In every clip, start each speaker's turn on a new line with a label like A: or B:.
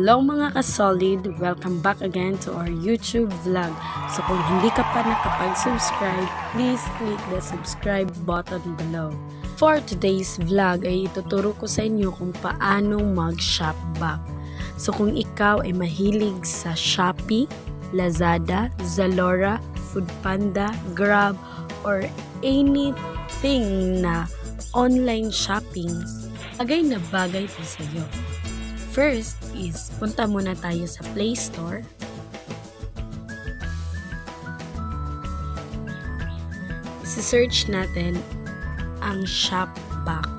A: Hello mga kasolid! Welcome back again to our YouTube vlog. So kung hindi ka pa nakapag-subscribe, please click the subscribe button below. For today's vlog ay ituturo ko sa inyo kung paano mag-shopback. So kung ikaw ay mahilig sa Shopee, Lazada, Zalora, Foodpanda, Grab, or anything na online shopping, bagay na bagay po sa iyo. First is, punta muna tayo sa Play Store. Isi-search natin ang Shopback.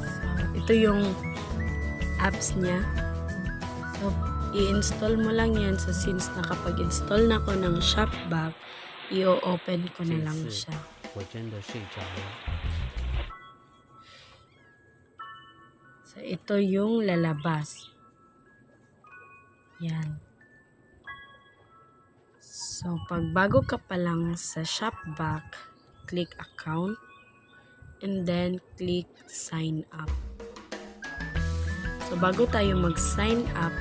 A: So, ito yung apps niya. So, i-install mo lang yan. So, since nakapag-install na ako ng Shopback, i-open ko na lang siya. So, ito yung lalabas. Yan. So, pag bago ka pa lang sa Shopback, click account, and then click sign up. So, bago tayo mag-sign up,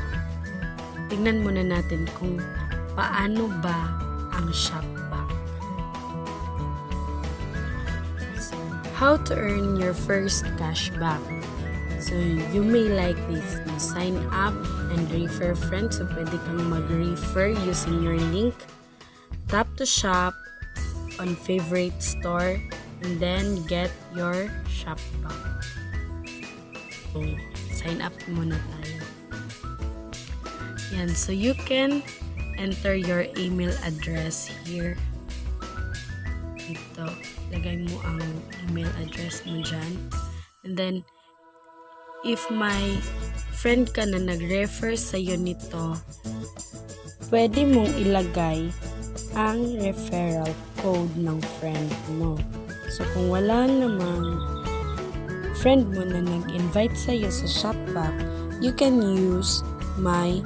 A: tingnan muna natin kung paano ba ang Shopback. So, how to earn your first cashback. So, you may like this. You sign up and refer friends. So, pwede kang mag-refer using your link. Tap to shop on favorite store and then get your Shopback. So, sign up muna tayo. Yan. So, you can enter your email address here. Ito. Lagay mo ang email address mo dyan. And then, if may friend ka na nag-refer sa'yo nito, pwede mong ilagay ang referral code ng friend mo. So, kung wala namang friend mo na nag-invite sa'yo sa Shopback, you can use my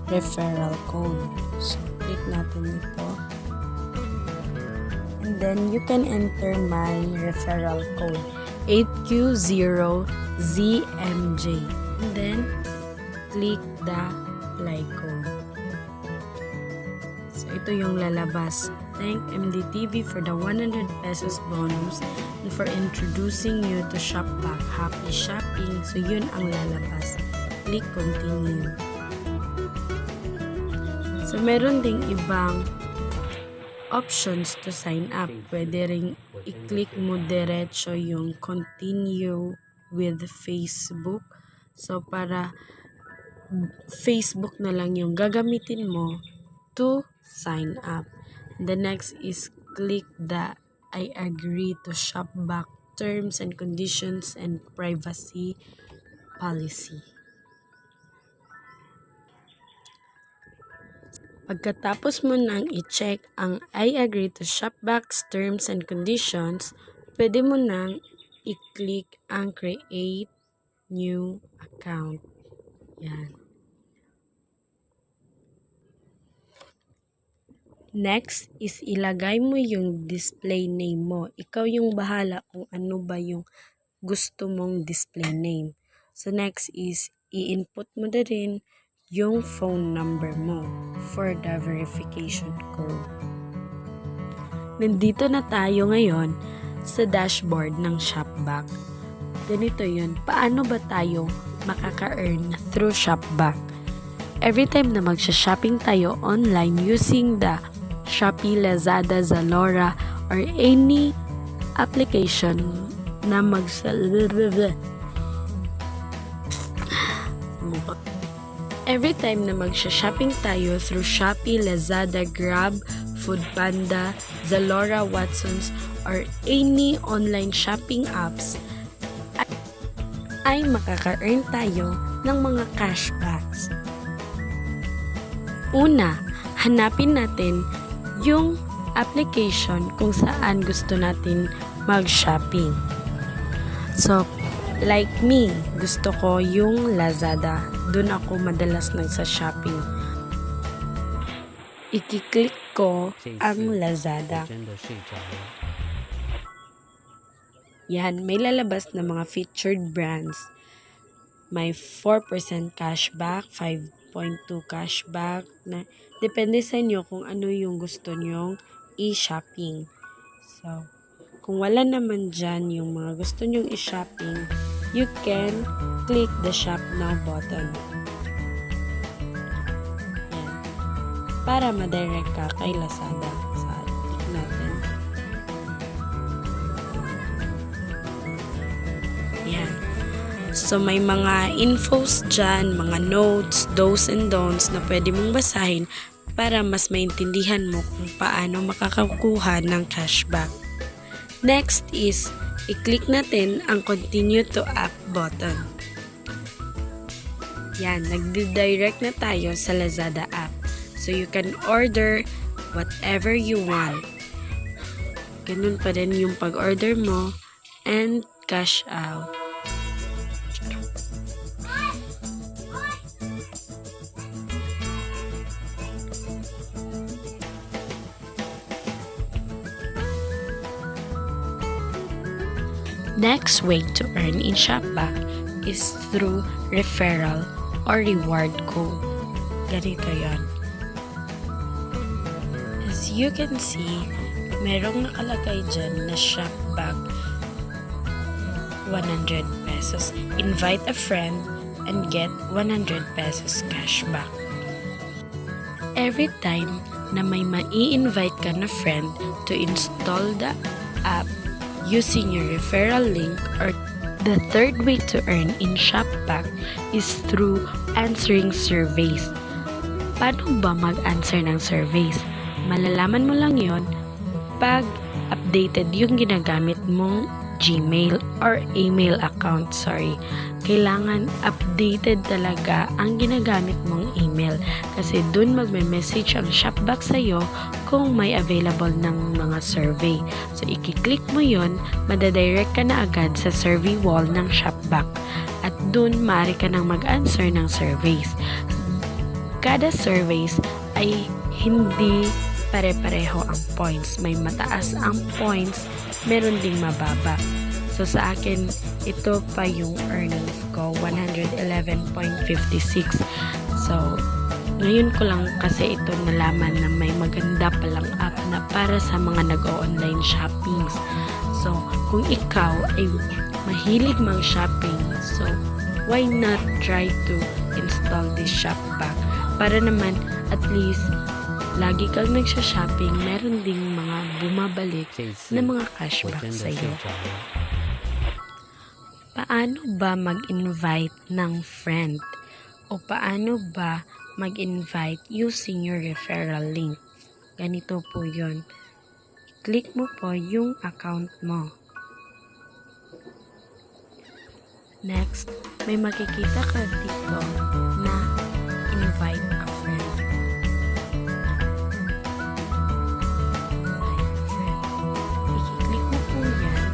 A: referral code. So, click natin ito. And then, you can enter my referral code, 8Q0ZMJ. And then, click the apply code. So, ito yung lalabas. Thank MDTV for the 100 pesos bonus and for introducing you to Shopback. Happy shopping. So, yun ang lalabas. Click continue. So, meron ding ibang options to sign up. Pwede ring i-click mo diretso yung continue with Facebook. So, para Facebook na lang yung gagamitin mo to sign up. The next is click the I agree to Shopback terms and conditions and privacy policy. Pagkatapos mo nang i-check ang I agree to Shopback's terms and conditions, pwede mo nang i-click ang create new account. Yan. Next is ilagay mo yung display name mo. Ikaw yung bahala kung ano ba yung gusto mong display name. So next is i-input mo na rin yung phone number mo for the verification code. Nandito na tayo ngayon sa dashboard ng Shopback. Ganito yun. Paano ba tayo makaka-earn through Shopback? Every time na magsha-shopping tayo online using the Shopee, Lazada, Zalora, or any application na Every time na magsha-shopping tayo through Shopee, Lazada, Grab, Foodpanda, Zalora, Watsons, or any online shopping apps, ay makaka-earn tayo ng mga cashbacks. Una, hanapin natin yung application kung saan gusto natin mag-shopping. So, like me, gusto ko yung Lazada. Doon ako madalas nagsa-shopping. I-click ko ang Lazada. Yan, may lalabas na mga featured brands. May 4% cashback, 5.2 cashback. Depende sa inyo kung ano yung gusto nyong i-shopping. So, kung wala naman dyan yung mga gusto nyong i-shopping, you can click the Shop Now button. Yan. Para ma-direct ka kay Lazada. So, click natin. Yan. So, may mga infos dyan, mga notes, do's and don'ts na pwede mong basahin para mas maintindihan mo kung paano makakakuha ng cashback. Next is, i-click natin ang Continue to App button. Yan, nagdi-direct na tayo sa Lazada app. So, you can order whatever you want. Ganun pa rin yung pag-order mo and cash out. Next way to earn in Shopback is through referral or reward code. Ganito yan. As you can see, merong nakalagay dyan na Shopback 100 pesos. Invite a friend and get 100 pesos cashback. Every time na may mai-invite ka na friend to install the app using your referral link, or the third way to earn in Shopback is through answering surveys. Paano ba mag-answer ng surveys? Malalaman mo lang yon pag updated yung ginagamit mong Gmail or email account. Kailangan updated talaga ang ginagamit mong email kasi dun magme-message ang Shopback sa'yo kung may available ng mga survey. So, i-click mo yon, madadirect ka na agad sa survey wall ng Shopback at dun maaari ka nang mag-answer ng surveys. Kada surveys ay hindi pare-pareho ang points. May mataas ang points, meron ding mababa. So, sa akin, ito pa yung earnings ko, 111.56. So, ngayon ko lang kasi ito nalaman na may maganda palang app na para sa mga nag-o-online shoppings. So, kung ikaw ay mahilig mag-shopping, so, why not try to install this Shopback? Para naman, at least, lagi kang nagsha-shopping, meron ding mga bumabalik na mga cashback sa iyo. Paano ba mag-invite ng friend? O paano ba mag-invite using your referral link? Ganito po yon. Click mo po yung account mo. Next, may makikita ka dito na invite a friend. I-click mo po yan.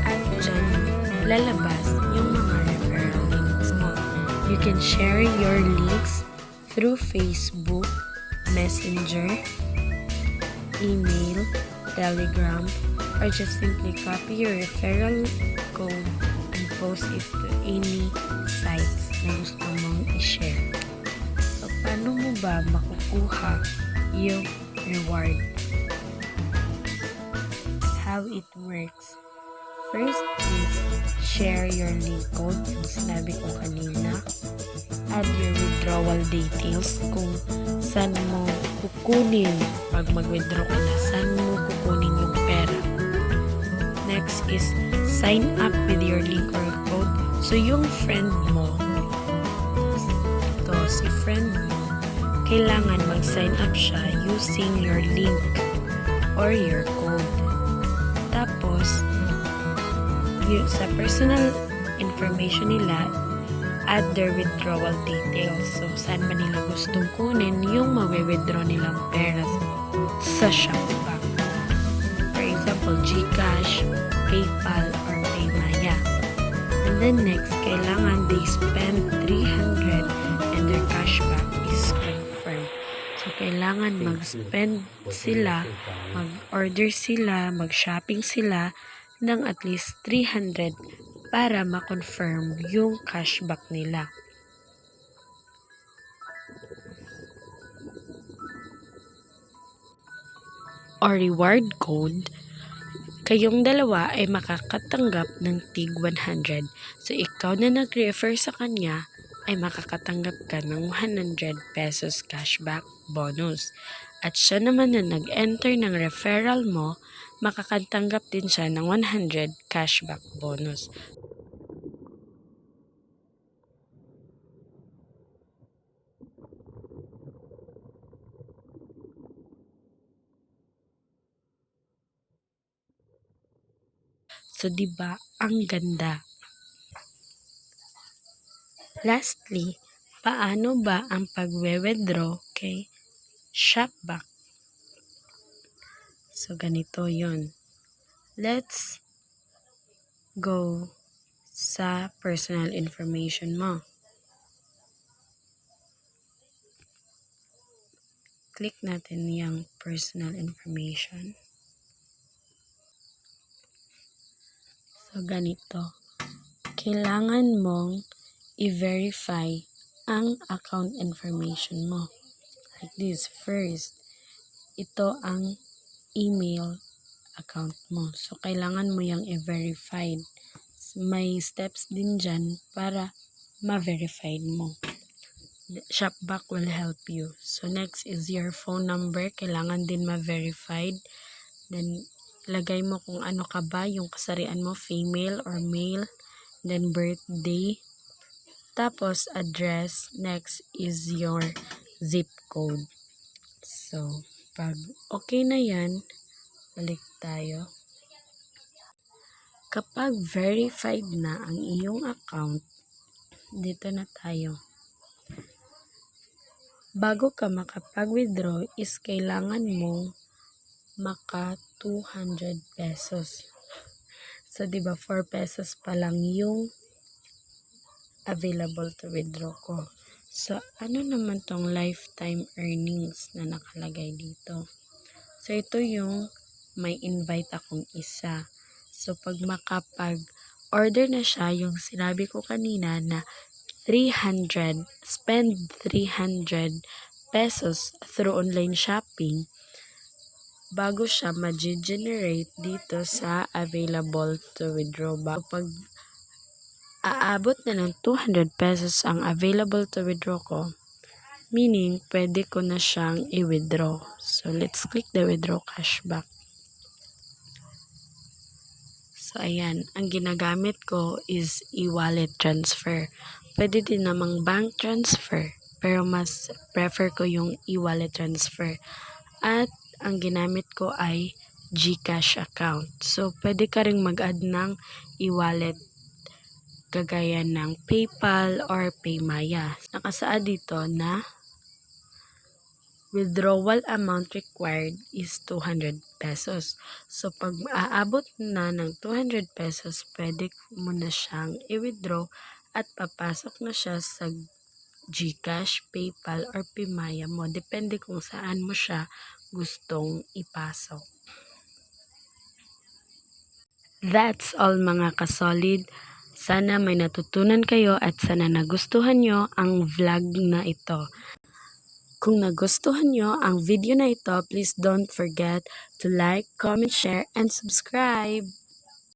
A: At dyan, lalabas yung mga referral links mo. You can share your links through Facebook, Messenger, email, Telegram, or just simply copy your referral code and post it to any sites na gusto mong i-share. So, paano mo ba makukuha yung reward? How it works. First is share your link code, yung sinabi ko kanina. Add your withdrawal details kung saan mo kukunin pag mag-withdraw ka na, saan mo kukunin yung pera. Next is sign up with your link or code. So, yung friend mo, ito, si friend mo, kailangan mag-sign up siya using your link or your code. Tapos, sa personal information nila, add their withdrawal details. So, saan ba nila gustong kunin yung mawi-withdraw nilang pera sa Shopback. For example, GCash, PayPal, or PayMaya. And then next, kailangan they spend 300 and their cashback is confirmed. So, kailangan kailangan mag-spend sila, mag-order sila, mag-shopping sila ng at least 300 para ma-confirm yung cashback nila. O reward code, kayong dalawa ay makakatanggap ng tig 100. So, ikaw na nag-refer sa kanya ay makakatanggap ka ng 100 pesos cashback bonus. At siya naman na nag-enter ng referral mo, makakatanggap din siya ng 100 cashback bonus. So, diba, ang ganda. Lastly, paano ba ang pagwe-withdraw kay Shopback? So, ganito yon. Let's go sa personal information mo. Click natin yung personal information. So, ganito. Kailangan mong i-verify ang account information mo. Like this. First, ito ang email account mo. So, kailangan mo yung i-verified. May steps din dyan para ma-verified mo. Shopback will help you. So, next is your phone number. Kailangan din ma-verified. Then, lagay mo kung ano ka ba, yung kasarian mo, female or male. Then, birthday. Tapos, address. Next is your zip code. So, pag okay na yan, balik tayo. Kapag verified na ang iyong account, dito na tayo. Bago ka makapag-withdraw is kailangan mong maka 200 pesos. So, diba 4 pesos pa lang yung available to withdraw ko. So, ano naman tong lifetime earnings na nakalagay dito? So, ito yung may invite akong isa. So, pag makapag-order na siya, yung sinabi ko kanina na 300, spend 300 pesos through online shopping, bago siya ma-generate dito sa available to withdraw. Pag aabot na ng 200 pesos ang available to withdraw ko, meaning pwede ko na siyang i-withdraw. So, let's click the withdraw cashback. So, ayan. Ang ginagamit ko is e-wallet transfer. Pwede din namang bank transfer. Pero mas prefer ko yung e-wallet transfer. At ang ginamit ko ay GCash account. So, pwede ka ring mag-add ng e-wallet kagaya ng PayPal or Paymaya. Nakasaad dito na withdrawal amount required is 200 pesos. So, pag aabot na ng 200 pesos, pwede mo na siyang i-withdraw at papasok na siya sa GCash, PayPal, or Paymaya mo. Depende kung saan mo siya gustong ipasok. That's all mga kasolid. Sana may natutunan kayo at sana nagustuhan nyo ang vlog na ito. Kung nagustuhan nyo ang video na ito, please don't forget to like, comment, share, and subscribe.